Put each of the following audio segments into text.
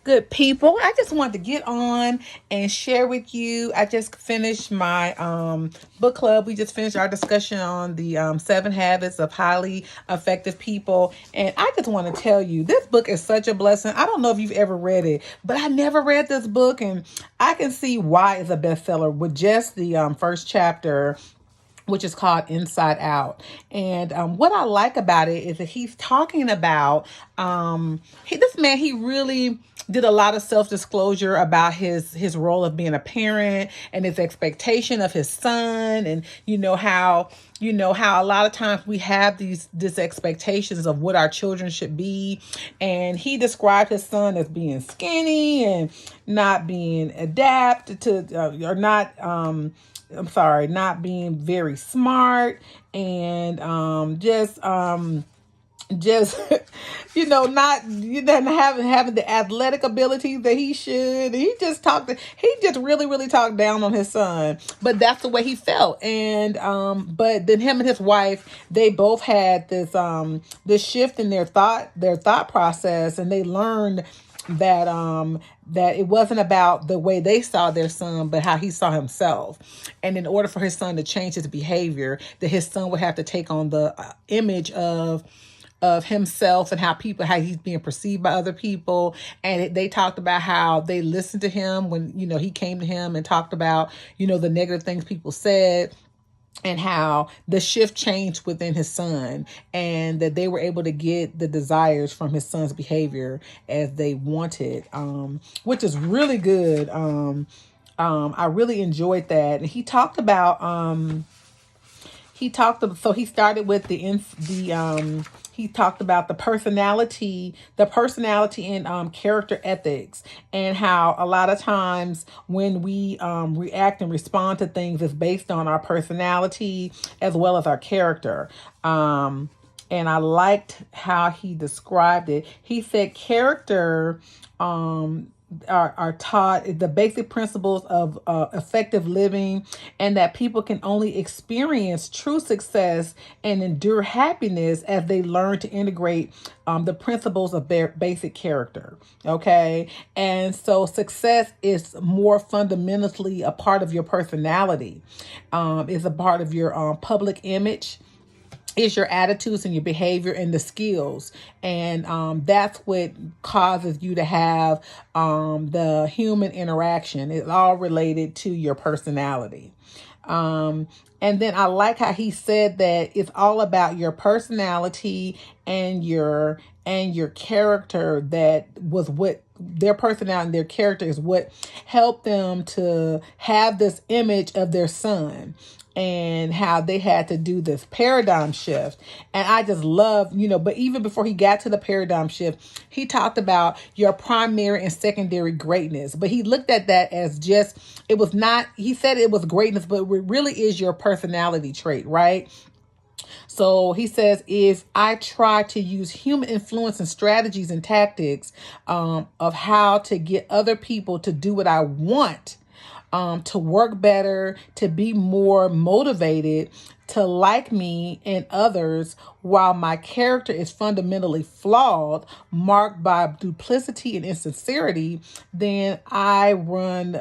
Good people, I just wanted to get on and share with you. I just finished my book club. We just finished our discussion on the 7 habits of highly effective people. And I just want to tell you, this book is such a blessing. I don't know if you've ever read it, but I never read this book. And I can see why it's a bestseller with just the first chapter, which is called Inside Out. And what I like about it is that he's talking about this man. He really did a lot of self-disclosure about his role of being a parent and his expectation of his son, and how a lot of times we have these expectations of what our children should be. And he described his son as being skinny and not being adapted to or not not being very smart, and just not having the athletic ability that he should. He just really talked down on his son, but that's the way he felt. And but then him and his wife, they both had this shift in their thought process, and they learned that it wasn't about the way they saw their son, but how he saw himself. And in order for his son to change his behavior, that his son would have to take on the image of himself and how he's being perceived by other people. And they talked about how they listened to him when he came to him and talked about the negative things people said, and how the shift changed within his son, and that they were able to get the desires from his son's behavior as they wanted, which is really good. I really enjoyed that. And he talked about so he started with he talked about the personality and character ethics, and how a lot of times when we react and respond to things is based on our personality as well as our character. And I liked how he described it. He said character are taught the basic principles of effective living, and that people can only experience true success and endure happiness as they learn to integrate the principles of their basic character. Okay. And so success is more fundamentally a part of your personality, is a part of your public image, is your attitudes and your behavior and the skills. And that's what causes you to have the human interaction. It's all related to your personality. And then I like how he said that it's all about your personality and your character. That was what their personality and their character is what helped them to have this image of their son, and how they had to do this paradigm shift. And I just love, but even before he got to the paradigm shift, he talked about your primary and secondary greatness. But he looked at that as he said it was greatness, but it really is your personality trait, right? So he says, if I try to use human influence and strategies and tactics of how to get other people to do what I want, to work better, to be more motivated, to like me and others, while my character is fundamentally flawed, marked by duplicity and insincerity, then I run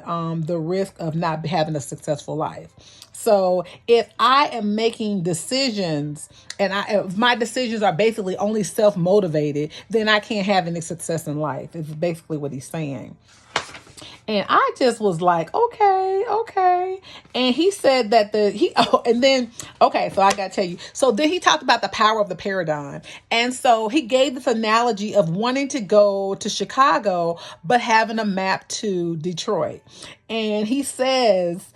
the risk of not having a successful life. So if I am making decisions and if my decisions are basically only self-motivated, then I can't have any success in life. It's basically what he's saying. And I just was like, okay. And he said that so I got to tell you. So then he talked about the power of the paradigm. And so he gave this analogy of wanting to go to Chicago, but having a map to Detroit. And he says,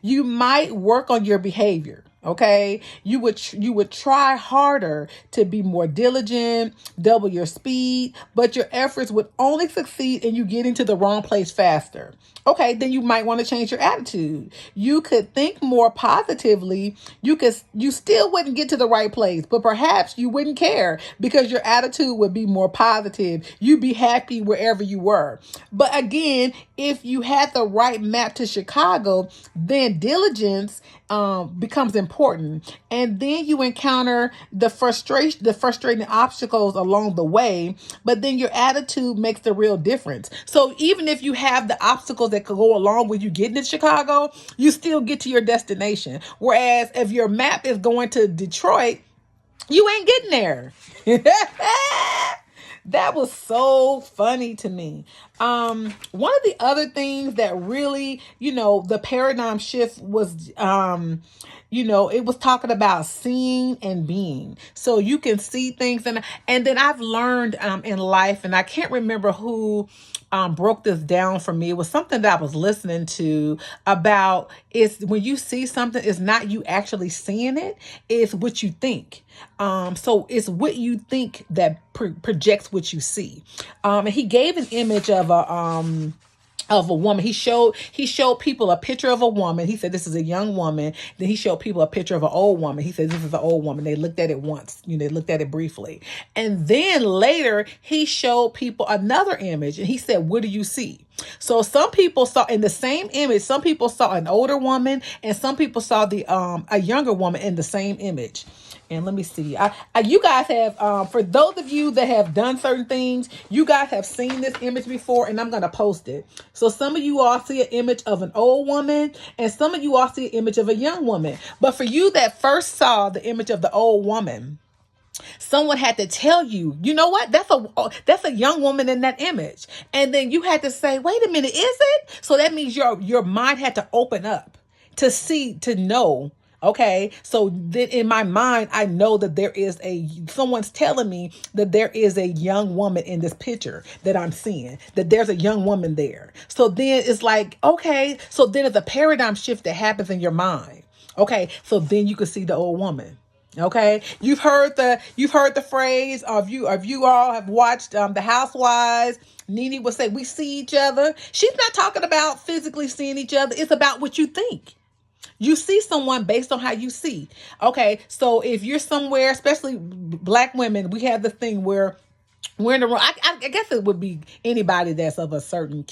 you might work on your behavior. Okay, you would try harder to be more diligent, double your speed, but your efforts would only succeed in you getting to the wrong place faster. Okay, then you might want to change your attitude. You could think more positively. You still wouldn't get to the right place, but perhaps you wouldn't care because your attitude would be more positive. You'd be happy wherever you were. But again, if you had the right map to Chicago, then diligence becomes important. And then you encounter the frustrating obstacles along the way, but then your attitude makes the real difference. So even if you have the obstacles that could go along with you getting to Chicago, you still get to your destination. Whereas if your map is going to Detroit, you ain't getting there. That was so funny to me. One of the other things that really, the paradigm shift was, it was talking about seeing and being. So you can see things, and then I've learned in life, and I can't remember who broke this down for me. It was something that I was listening to about, it's when you see something, it's not you actually seeing it, it's what you think. So it's what you think that projects what you see. And he gave an image of a woman. He showed people a picture of a woman. He said, this is a young woman. Then he showed people a picture of an old woman. He said, this is an old woman. They looked at it once, they looked at it briefly. And then later he showed people another image and he said, what do you see? So some people saw in the same image, some people saw an older woman and some people saw a younger woman in the same image. And let me see. You guys have, for those of you that have done certain things, you guys have seen this image before, and I'm going to post it. So some of you all see an image of an old woman, and some of you all see an image of a young woman. But for you that first saw the image of the old woman, someone had to tell you, you know what? That's a young woman in that image. And then you had to say, wait a minute, is it? So that means your mind had to open up to see, to know. Okay, so then in my mind, I know that someone's telling me that there is a young woman in this picture that I'm seeing, that there's a young woman there. So then it's like, okay, so then it's a paradigm shift that happens in your mind. Okay, so then you can see the old woman. Okay, you've heard the phrase of you all have watched The Housewives. Nene would say, we see each other. She's not talking about physically seeing each other. It's about what you think. You see someone based on how you see. Okay, so if you're somewhere, especially Black women, we have the thing where we're in the room. I guess it would be anybody that's of a certain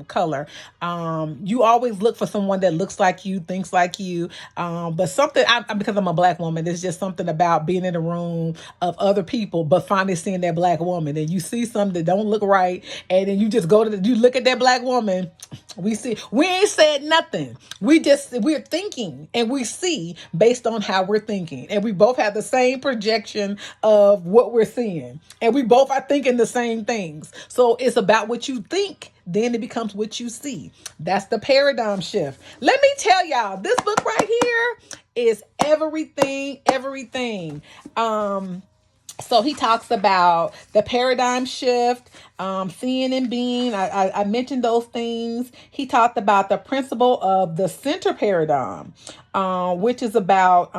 color. You always look for someone that looks like you, thinks like you. But something, because I'm a Black woman, there's just something about being in a room of other people, but finally seeing that Black woman, and you see something that don't look right, and then you just you look at that Black woman. We ain't said nothing. We're thinking and we see based on how we're thinking. And we both have the same projection of what we're seeing. And we both are thinking the same things. So it's about what you think, then it becomes what you see. That's the paradigm shift. Let me tell y'all, this book right here is everything. So he talks about the paradigm shift, seeing and being. I mentioned those things. He talked about the principle of the center paradigm, which is about,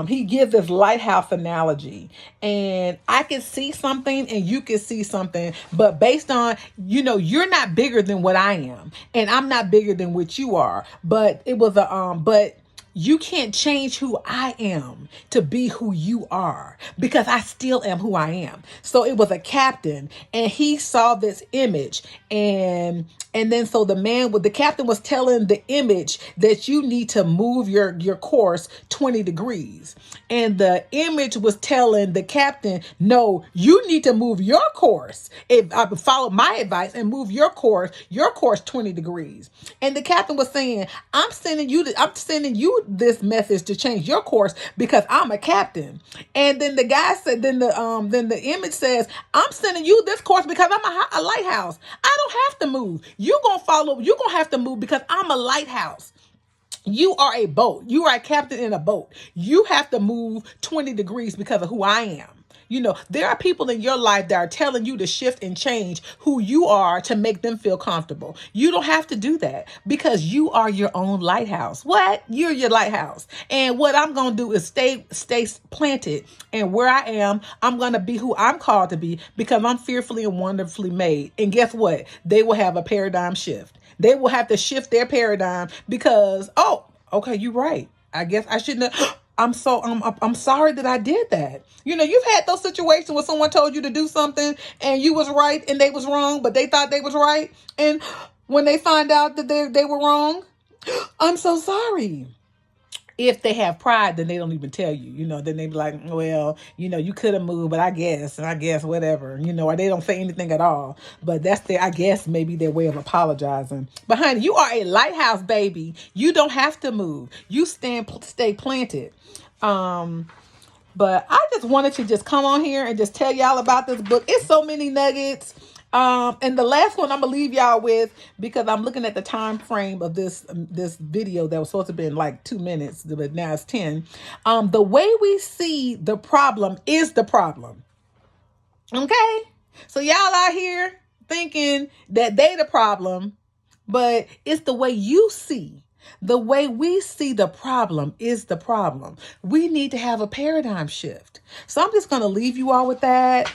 he gives this lighthouse analogy. And I can see something and you can see something, but based on, you're not bigger than what I am. And I'm not bigger than what you are. But it was but you can't change who I am to be who you are, because I still am who I am. So it was a captain and he saw this image, and then so the captain was telling the image that you need to move your course 20 degrees. And the image was telling the captain, no, you need to move your course. If I follow my advice and move your course 20 degrees. And the captain was saying, I'm sending you this message to change your course because I'm a captain. And then the guy said, then the image says, I'm sending you this course because I'm a lighthouse. I don't have to move. You're going to have to move because I'm a lighthouse. You are a boat. You are a captain in a boat. You have to move 20 degrees because of who I am. There are people in your life that are telling you to shift and change who you are to make them feel comfortable. You don't have to do that because you are your own lighthouse. What? You're your lighthouse. And what I'm going to do is stay planted. And where I am, I'm going to be who I'm called to be because I'm fearfully and wonderfully made. And guess what? They will have a paradigm shift. They will have to shift their paradigm because, oh, okay, you're right. I guess I shouldn't have. I'm sorry that I did that. You've had those situations where someone told you to do something and you was right and they was wrong, but they thought they was right. And when they find out that they were wrong, I'm so sorry. If they have pride, then they don't even tell you, then they be like, well, you could have moved, but I guess whatever, or they don't say anything at all. But that's I guess maybe their way of apologizing. But honey, you are a lighthouse baby. You don't have to move. You stay planted. But I just wanted to just come on here and just tell y'all about this book. It's so many nuggets. And the last one I'm gonna leave y'all with, because I'm looking at the time frame of this video that was supposed to be in like 2 minutes, but now it's 10. The way we see the problem is the problem. Okay? So y'all out here thinking that they the problem, but it's the way you see. The way we see the problem is the problem. We need to have a paradigm shift. So I'm just going to leave you all with that.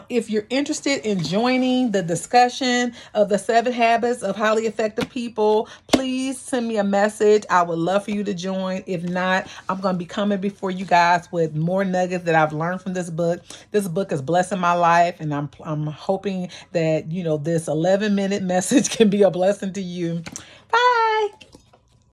If you're interested in joining the discussion of the 7 habits of highly effective people, please send me a message. I would love for you to join. If not, I'm going to be coming before you guys with more nuggets that I've learned from this book. This book is blessing my life, and I'm hoping that, this 11-minute message can be a blessing to you. Bye.